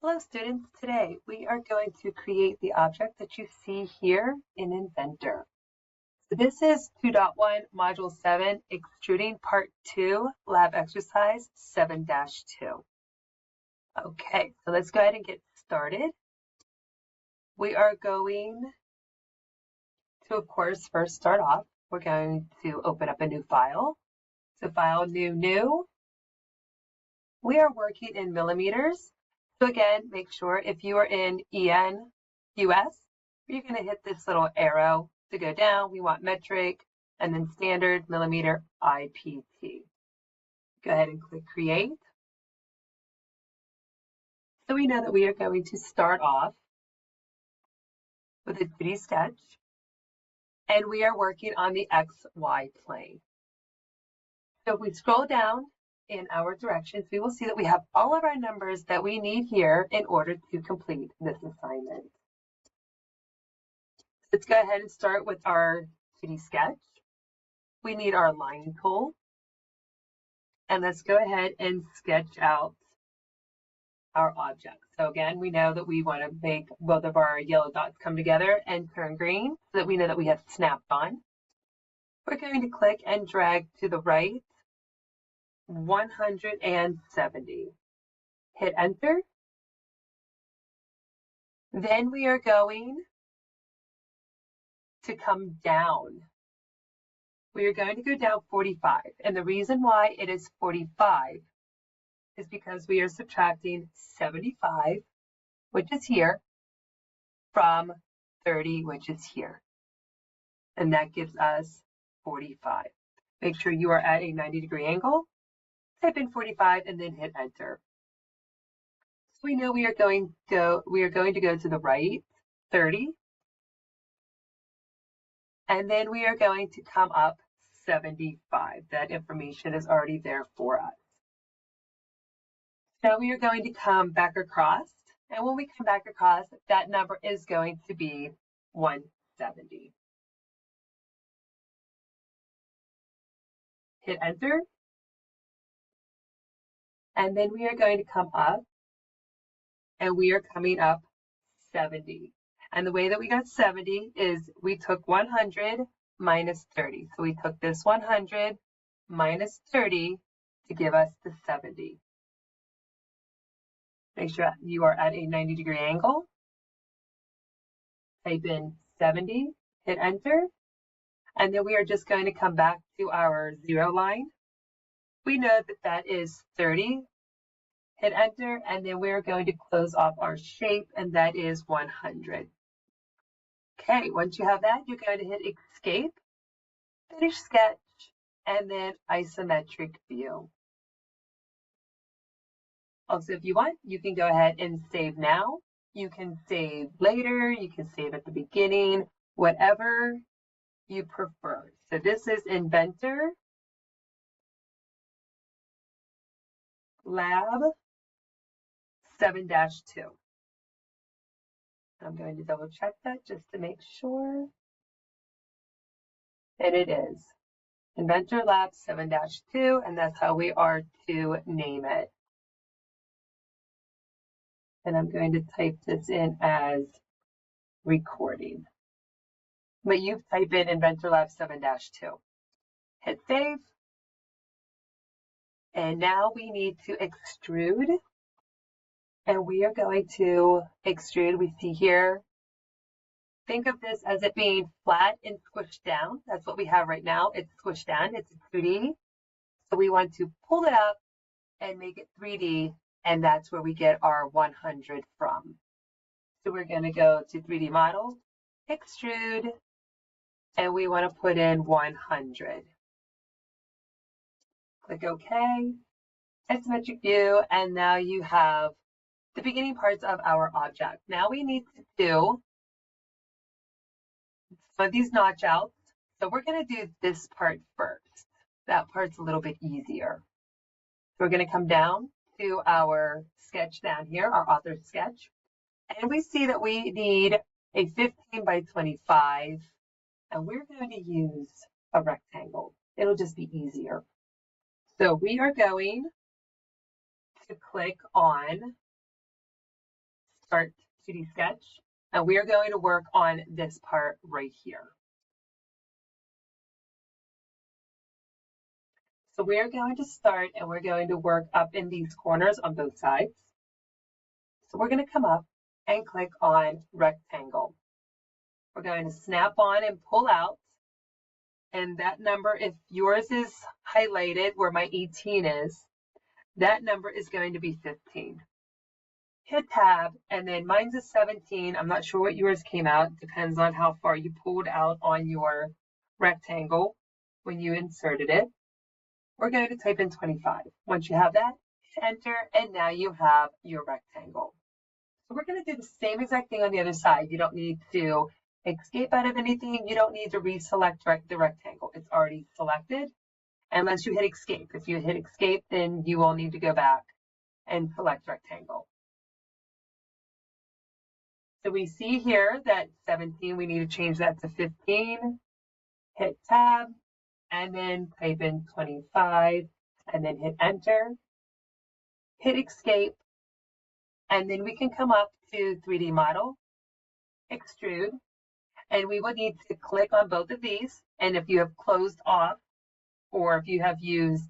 Hello students, today we are going to create the object that you see here in Inventor. So this is 2.1 Module 7, Extruding Part 2, Lab Exercise 7-2. Okay, so let's go ahead and get started. We are going to, of course, first start off. We're going to open up a new file. So File, New. We are working in millimeters. So again, make sure if you are in EN, US, you're going to hit this little arrow to go down. We want metric and then standard millimeter IPT. Go ahead and click create. So we know that we are going to start off with a 2D sketch, and we are working on the XY plane. So if we scroll down in our directions, we will see that we have all of our numbers that we need here in order to complete this assignment. Let's go ahead and start with our 2D sketch. We need our line tool. And let's go ahead and sketch out our object. So again, we know that we want to make both of our yellow dots come together and turn green so that we know that we have snapped on. We're going to click and drag to the right 170. Hit enter. Then we are going to come down. We are going to go down 45. And the reason why it is 45 is because we are subtracting 75, which is here, from 30, which is here. And that gives us 45. Make sure you are at a 90-degree angle. Type in 45 and then hit enter. So we know we are going to go to the right 30. And then we are going to come up 75. That information is already there for us. Now we are going to come back across. And when we come back across, that number is going to be 170. Hit enter. And then we are going to come up, and we are coming up 70. And the way that we got 70 is we took 100 minus 30. So we took this 100 minus 30 to give us the 70. Make sure you are at a 90-degree angle. Type in 70, hit enter. And then we are just going to come back to our 0 line. We know that that is 30. Hit enter, and then we're going to close off our shape, and that is 100. Okay, once you have that, you're going to hit escape, finish sketch, and then isometric view. Also, if you want, you can go ahead and save now. You can save later, you can save at the beginning, whatever you prefer. So this is Inventor Lab 7-2. I'm going to double check that just to make sure. And it is Inventor Lab 7-2, and that's how we are to name it. And I'm going to type this in as recording. But you type in Inventor Lab 7-2. Hit save. And now we need to extrude. And we are going to extrude. We see here, think of this as it being flat and squished down. That's what we have right now. It's squished down. It's 2D. So we want to pull it up and make it 3D. And that's where we get our 100 from. So we're going to go to 3D model, extrude, and we want to put in 100. Click OK, isometric view, and now you have the beginning parts of our object. Now we need to do some of these notch outs. So we're going to do this part first. That part's a little bit easier. So we're going to come down to our sketch down here, our author sketch. And we see that we need a 15 by 25, and we're going to use a rectangle. It'll just be easier. So we are going to click on Start 2D Sketch, and we are going to work on this part right here. So we are going to start and we're going to work up in these corners on both sides. So we're going to come up and click on Rectangle. We're going to snap on and pull out. And that number, if yours is highlighted where my 18 is, that number is going to be 15. Hit Tab, and then mine's a 17. I'm not sure what yours came out. Depends on how far you pulled out on your rectangle when you inserted it. We're going to type in 25. Once you have that, hit Enter, and now you have your rectangle. So we're going to do the same exact thing on the other side. You don't need to escape out of anything. You don't need to reselect the rectangle. It's already selected unless you hit escape. If you hit escape, then you will need to go back and select rectangle. So we see here that 17, we need to change that to 15. Hit Tab, and then type in 25, and then hit Enter. Hit Escape, and then we can come up to 3D Model, Extrude, and we would need to click on both of these. And if you have closed off, or if you have used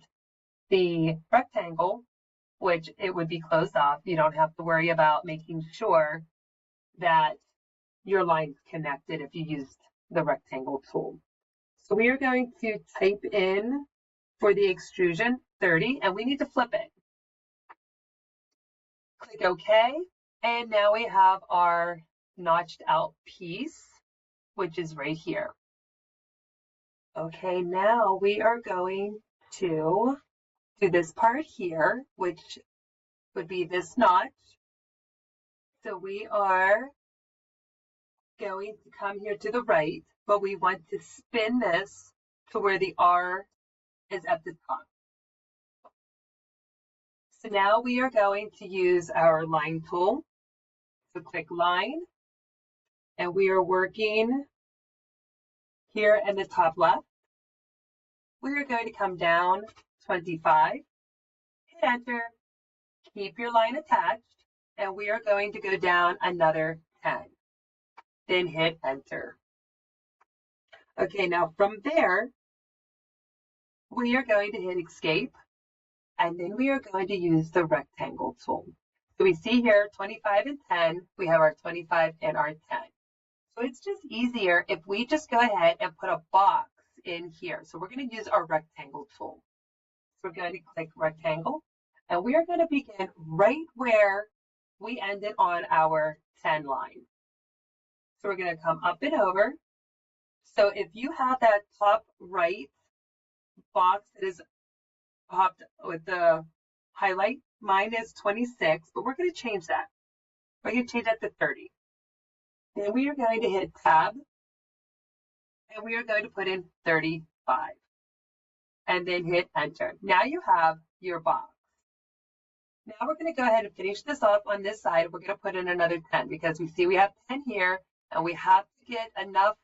the rectangle, which it would be closed off, you don't have to worry about making sure that your line's connected if you used the rectangle tool. So we are going to type in for the extrusion 30, and we need to flip it. Click OK, and now we have our notched out piece, which is right here. Okay, now we are going to do this part here, which would be this notch. So we are going to come here to the right, but we want to spin this to where the R is at the top. So now we are going to use our line tool. So click line, and we are working here in the top left. We are going to come down 25, hit Enter, keep your line attached, and we are going to go down another 10. Then hit Enter. Okay, now from there, we are going to hit Escape, and then we are going to use the rectangle tool. So we see here 25 and 10, we have our 25 and our 10. So it's just easier if we just go ahead and put a box in here. So we're going to use our rectangle tool. So we're going to click Rectangle, and we are going to begin right where we ended on our 10 line. So we're going to come up and over. So if you have that top right box that is popped with the highlight, mine is 26, but we're going to change that. We're going to change that to 30. Then we are going to hit Tab, and we are going to put in 35, and then hit Enter. Now you have your box. Now we're going to go ahead and finish this off on this side. We're going to put in another 10 because we see we have 10 here, and we have to get enough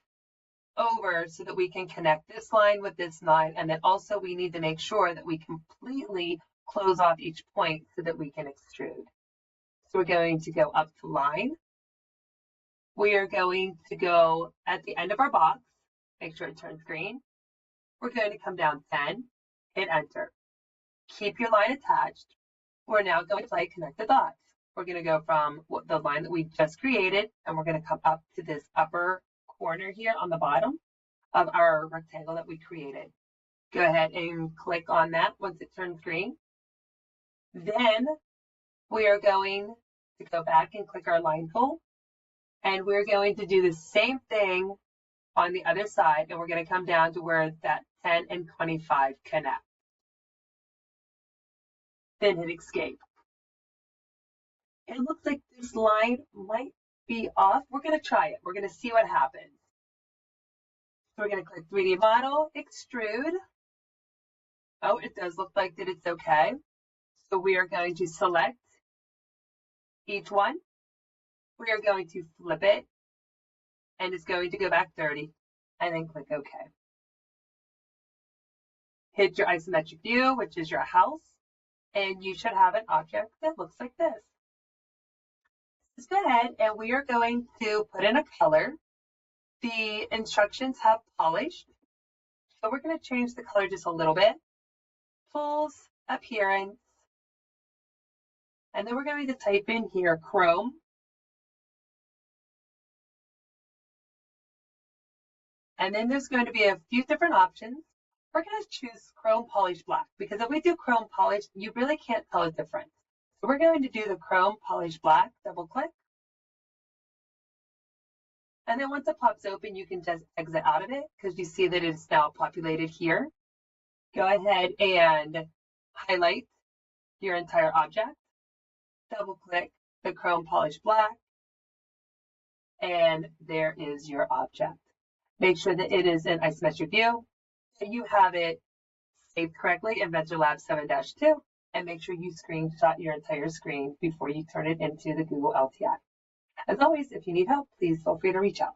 over so that we can connect this line with this line, and then also we need to make sure that we completely close off each point so that we can extrude. So we're going to go up to line. We are going to go at the end of our box, make sure it turns green. We're going to come down 10, hit Enter. Keep your line attached. We're now going to play Connect the Dots. We're going to go from the line that we just created, and we're going to come up to this upper corner here on the bottom of our rectangle that we created. Go ahead and click on that once it turns green. Then we are going to go back and click our line tool, and we're going to do the same thing on the other side, and we're going to come down to where that 10 and 25 connect. Then hit Escape. It looks like this line might be off. We're going to try it. We're going to see what happens. So we're going to click 3D Model, Extrude. Oh, it does look like that it's okay. So we are going to select each one. We are going to flip it, and it's going to go back 30, and then click OK. Hit your isometric view, which is your house, and you should have an object that looks like this. let's go ahead and we are going to put in a color. The instructions have polished, so we're going to change the color just a little bit. Tools, appearance, and then we're going to type in here chrome. And then there's going to be a few different options. We're going to choose chrome polish black because if we do chrome polish, you really can't tell a difference. So we're going to do the chrome polish black, double click. And then once it pops open, you can just exit out of it because you see that it's now populated here. Go ahead and highlight your entire object. Double click the chrome polish black. And there is your object. Make sure that it is in isometric view. So you have it saved correctly in Inventor Lab 7-2. And make sure you screenshot your entire screen before you turn it into the Google LTI. As always, if you need help, please feel free to reach out.